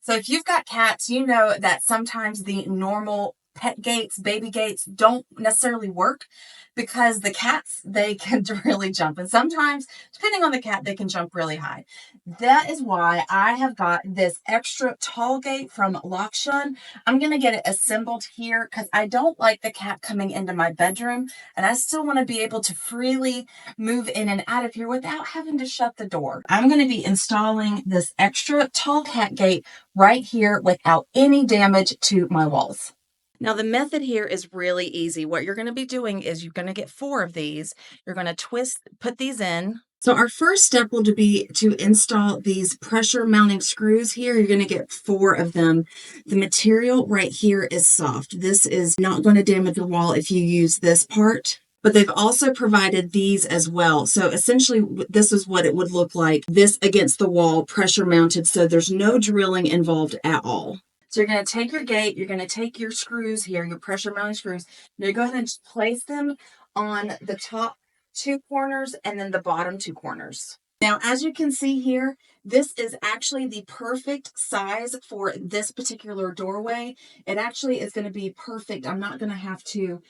So if you've got cats, you know that sometimes the normal pet gates, baby gates don't necessarily work because the cats, they can really jump. And sometimes, depending on the cat, they can jump really high. That is why I have got this extra tall gate from Lokshun. I'm going to get it assembled here because I don't like the cat coming into my bedroom, and I still want to be able to freely move in and out of here without having to shut the door. I'm going to be installing this extra tall cat gate right here without any damage to my walls. Now the method here is really easy. What you're going to be doing is you're going to get 4 of these. You're going to put these in. So our first step will be to install these pressure mounting screws here. You're going to get 4 of them. The material right here is soft. This is not going to damage your wall if you use this part. But they've also provided these as well. So essentially, this is what it would look like. This against the wall, pressure mounted, so there's no drilling involved at all. So you're going to take your gate, you're going to take your screws here, your pressure mounting screws. Now go ahead and just place them on the top 2 corners and then the bottom 2 corners. Now, as you can see here, this is actually the perfect size for this particular doorway. It actually is going to be perfect. I'm not going to have to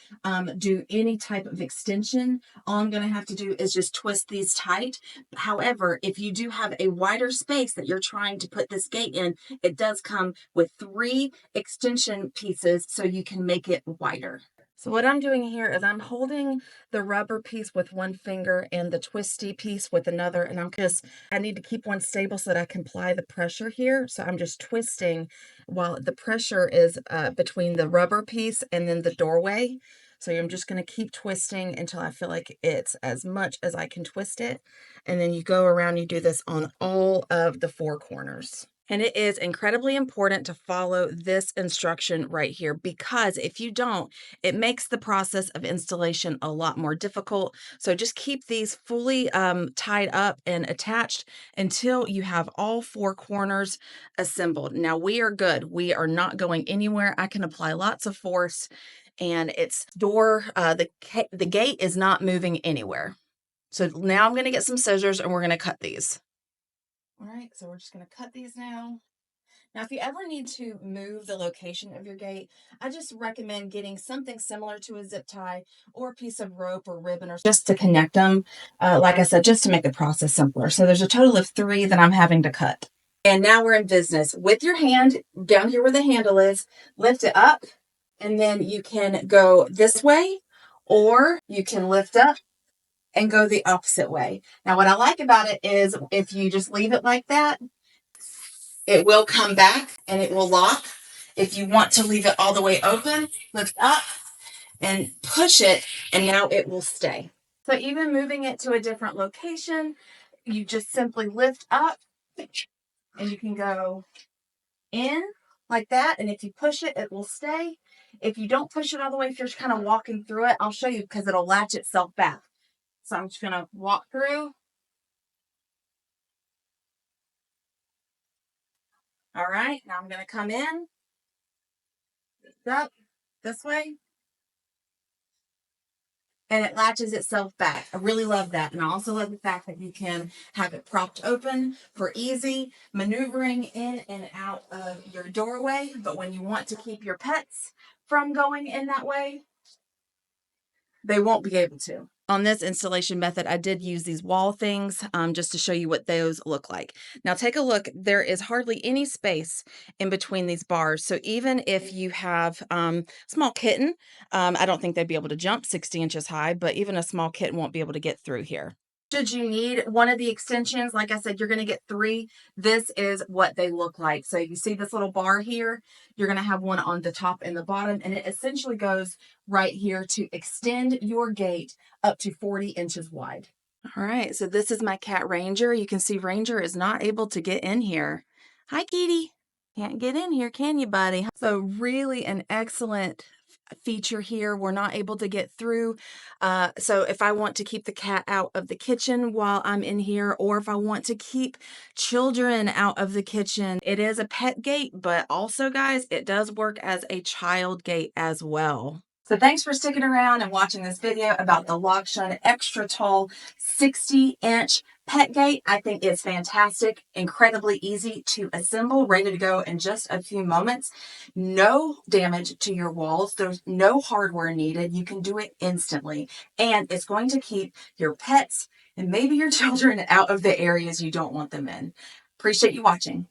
do any type of extension. All I'm going to have to do is just twist these tight. However, if you do have a wider space that you're trying to put this gate in, it does come with 3 extension pieces so you can make it wider. So what I'm doing here is I'm holding the rubber piece with one finger and the twisty piece with another, and I need to keep one stable so that I can apply the pressure here. So I'm just twisting while the pressure is between the rubber piece and then the doorway. So I'm just going to keep twisting until I feel like it's as much as I can twist it. And then you go around, you do this on all of the 4 corners. And it is incredibly important to follow this instruction right here, because if you don't, it makes the process of installation a lot more difficult. So just keep these fully tied up and attached until you have all 4 corners assembled. Now we are good. We are not going anywhere. I can apply lots of force, and the gate is not moving anywhere. So now I'm going to get some scissors and we're going to cut these. All right, so we're just going to cut these now. Now, if you ever need to move the location of your gate, I just recommend getting something similar to a zip tie or a piece of rope or ribbon, or just to connect them. Like I said, just to make the process simpler. So there's a total of 3 that I'm having to cut. And now we're in business. With your hand down here where the handle is, lift it up, and then you can go this way, or you can lift up and go the opposite way. Now, what I like about it is if you just leave it like that, it will come back and it will lock. If you want to leave it all the way open, lift up and push it, and now it will stay. So even moving it to a different location, you just simply lift up and you can go in like that. And if you push it, it will stay. If you don't push it all the way, if you're just kind of walking through it, I'll show you because it'll latch itself back. So I'm just going to walk through. All right, now I'm going to come in, up this way, and it latches itself back. I really love that. And I also love the fact that you can have it propped open for easy maneuvering in and out of your doorway. But when you want to keep your pets from going in that way, they won't be able to. On this installation method, I did use these wall things just to show you what those look like. Now take a look. There is hardly any space in between these bars. So even if you have small kitten, I don't think they'd be able to jump 60 inches high, but even a small kitten won't be able to get through here. Should you need one of the extensions, like I said, you're going to get 3. This is what they look like. So you see this little bar here, you're going to have one on the top and the bottom, and it essentially goes right here to extend your gate up to 40 inches wide. All right, so this is my cat Ranger. You can see Ranger is not able to get in here. Hi, kitty. Can't get in here, can you, buddy? So really an excellent feature here. We're not able to get through. So if I want to keep the cat out of the kitchen while I'm in here, or if I want to keep children out of the kitchen, it is a pet gate, but also, guys, it does work as a child gate as well. So thanks for sticking around and watching this video about the Lokshun extra tall 60-inch Pet gate, I think it's fantastic, incredibly easy to assemble, ready to go in just a few moments. No damage to your walls. There's no hardware needed. You can do it instantly, and it's going to keep your pets and maybe your children out of the areas you don't want them in. Appreciate you watching.